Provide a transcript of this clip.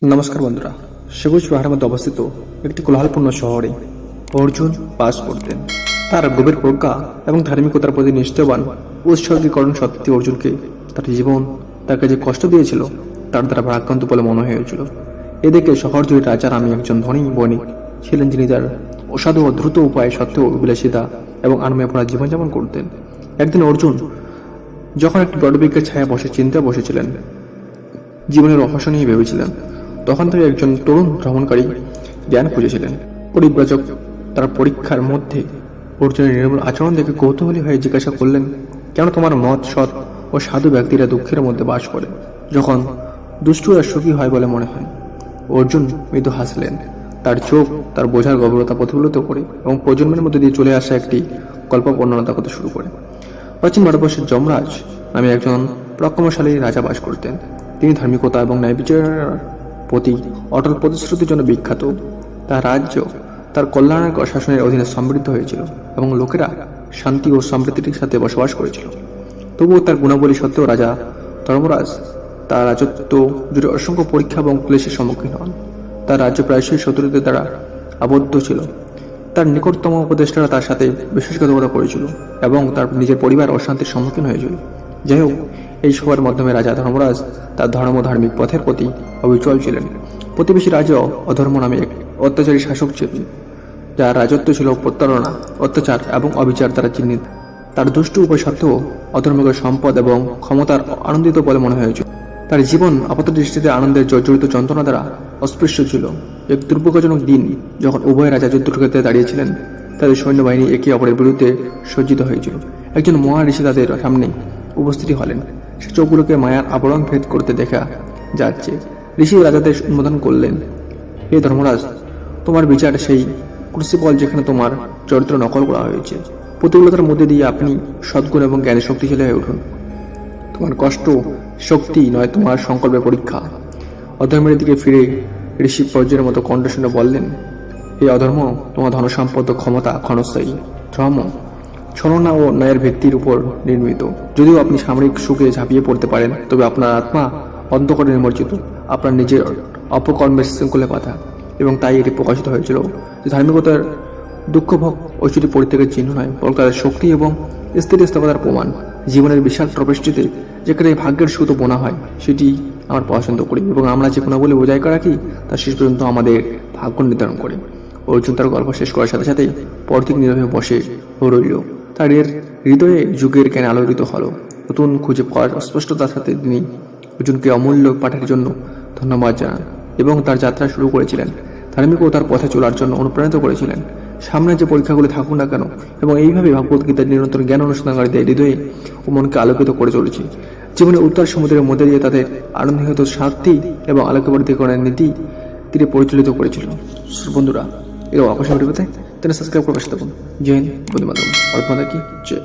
নমস্কার বন্ধুরা, সবুজ পাহাড়ের মধ্যে অবস্থিত একটি কোলাহলপূর্ণ শহরে অর্জুন বাস করতেন। তার গভীর প্রজ্ঞা এবং ধার্মিকতার প্রতি নিষ্ঠাবান উৎসর্গীকরণ সত্ত্বেও অর্জুনকে তার জীবন তাকে যে কষ্ট দিয়েছিল তার দ্বারা ভারাক্রান্ত বলে মনে হয়েছিল। এদিকে শহর জুড়ে রাজার আমি একজন ধনী বণিক ছিলেন, যিনি তার অসাধু ও দ্রুত উপায় সত্ত্বেও বিলাসিতা এবং আনন্দময় জীবনযাপন করতেন। একদিন অর্জুন যখন একটি বটবৃক্ষের ছায়া বসে চিন্তায় বসেছিলেন, জীবনের রহস্য নিয়ে ভেবেছিলেন, তখন থেকে একজন তরুণ ভ্রমণকারী জ্ঞান খুঁজেছিলেন। পরিব্রাজক তার পরীক্ষার মধ্যে অর্জুনের নির্মল আচরণ দেখে কৌতূহলী হয়ে জিজ্ঞাসা করলেন, কেন তোমার মত সৎ ও সাধু ব্যক্তিরা দুঃখের মধ্যে বাস করে, যখন দুষ্টুরা সুখী হয় বলে মনে হয়? অর্জুন মৃদু হাসলেন, তার চোখ তার বোঝার গভীরতা প্রতিফলিত করে এবং প্রজন্মের মধ্যে দিয়ে চলে আসা একটি গল্প বর্ণনা করতে শুরু করে। প্রাচীন ভারতবর্ষের যমরাজ নামে একজন পরাক্রমশালী রাজা বাস করতেন। তিনি ধার্মিকতা এবং ন্যায় বিচারের প্রতি অটল প্রতিশ্রুতির জন্য বিখ্যাত। তার রাজ্য তার কল্যাণকর শাসনের অধীনে সমৃদ্ধ হয়েছিল এবং লোকেরা শান্তি ও সমৃদ্ধির সাথে বসবাস করেছিল। তবুও তার গুণাবলী সত্ত্বেও রাজা ধর্মরাজ তার রাজত্ব জুড়ে অসংখ্য পরীক্ষা এবং ক্লেশের সম্মুখীন হন। তার রাজ্য প্রায়শই শত্রুদের দ্বারা আবদ্ধ ছিল। তার নিকটতম উপদেষ্টারা তার সাথে বিশ্বাসঘাতকতা করেছিল এবং তার নিজের পরিবার অশান্তির সম্মুখীন হয়েছিল। যাই হোক, এই সবার মাধ্যমে রাজা ধর্মরাজ তার ধর্ম ধার্মিক পথের প্রতি অবিচল ছিলেন। প্রতিবেশী রাজ্য অধর্ম নামে এক অত্যাচারী শাসক ছিলেন, যার রাজত্ব ছিল প্রতারণা, অত্যাচার এবং অবিচার দ্বারা চিহ্নিত। তার দুষ্ট উপায় সত্ত্বেও অধর্মকে সম্পদ এবং ক্ষমতার আনন্দিত বলে মনে হয়েছিল। তার জীবন আপাত দৃষ্টিতে আনন্দের জর্জরিত যন্ত্রণা দ্বারা অস্পৃশ্য ছিল। এক দুর্ভাগ্যজনক দিন, যখন উভয় রাজা যুদ্ধক্ষেত্রে দাঁড়িয়েছিলেন, তাদের সৈন্যবাহিনী একে অপরের বিরুদ্ধে সজ্জিত হয়েছিল। একজন মহা ঋষি তাদের সামনে উপস্থিত হলেন। সে চোখগুলোকে মায়ার আবরণ ভেদ করতে দেখা যাচ্ছে। ঋষি রাজাদের সম্বোধন করলেন, হে ধর্মরাজ, তোমার বিচার সেই ক্রুসিবল যেখানে তোমার চরিত্র নকল করা হয়েছে। প্রতিকূলতার মধ্যে দিয়ে আপনি সদ্গুণ এবং জ্ঞানে শক্তিশালী হয়ে উঠুন। তোমার কষ্ট শক্তি নয়, তোমার সংকল্পের পরীক্ষা। অধর্মের দিকে ফিরে ঋষি পর্যায়ের মতো কণ্ঠ শুনে বললেন, হে অধর্ম, তোমার ধনসম্পদ ও ক্ষমতা ক্ষণস্থায়ী। ধর্ম ছলনা ও ন্যায়ের ভিত্তির উপর নির্মিত। যদিও আপনি সামরিক সুখে ঝাঁপিয়ে পড়তে পারেন, তবে আপনার আত্মা অন্ধকারে নিমজ্জিত, আপনার নিজের অপকর্মের শৃঙ্খলে বাধা। এবং তাই এটি প্রকাশিত হয়েছিল যে ধার্মিকতার দুঃখভোগ ঐশ্বরী পরিত্যাগের চিহ্ন নয়, বরং তাদের শক্তি এবং স্থিতিস্থাপকতার প্রমাণ। জীবনের বিশাল প্রবেশটিতে যেখানে ভাগ্যের সুতো বোনা হয়, সেটি আমরা পছন্দ করি এবং আমরা যে গুণাবলী বজায় রাখি তা শেষ পর্যন্ত আমাদের ভাগ্য নির্ধারণ করে। অর্জুন তার গল্প শেষ করার সাথে সাথে পরদিক নীরবে বসে রইল। তার হৃদয়ে যুগের জ্ঞান আলোড়িত হল। নতুন খুঁজে পাওয়ার অস্পষ্টতার সাথে তিনি অর্জুনকে অমূল্য পাঠের জন্য ধন্যবাদ জানান এবং তার যাত্রা শুরু করেছিলেন। ধার্মিক ও তার পথে চলার জন্য অনুপ্রাণিত করেছিলেন। সামনে যে পরীক্ষাগুলি থাকুক না কেন, এবং এইভাবে ভগবদ্গীতার নিরন্তর জ্ঞান অনুসন্ধানকারীদের হৃদয়ে ও মনকে আলোকিত করে চলেছে। জীবনের উত্তর সমুদ্রের মধ্যে দিয়ে তাদের আনন্দিত শান্তি এবং আলোকবর্ধীকরণের নীতি তিনি পরিচালিত করেছিল। বন্ধুরা, এরকম আকর্ষণ ভিডিও পেতে সাবস্ক্রাইব করে পাশে থাকুন। জয় হিন্দ, বন্দে মাতরম, ভারত মাতা কি জয়।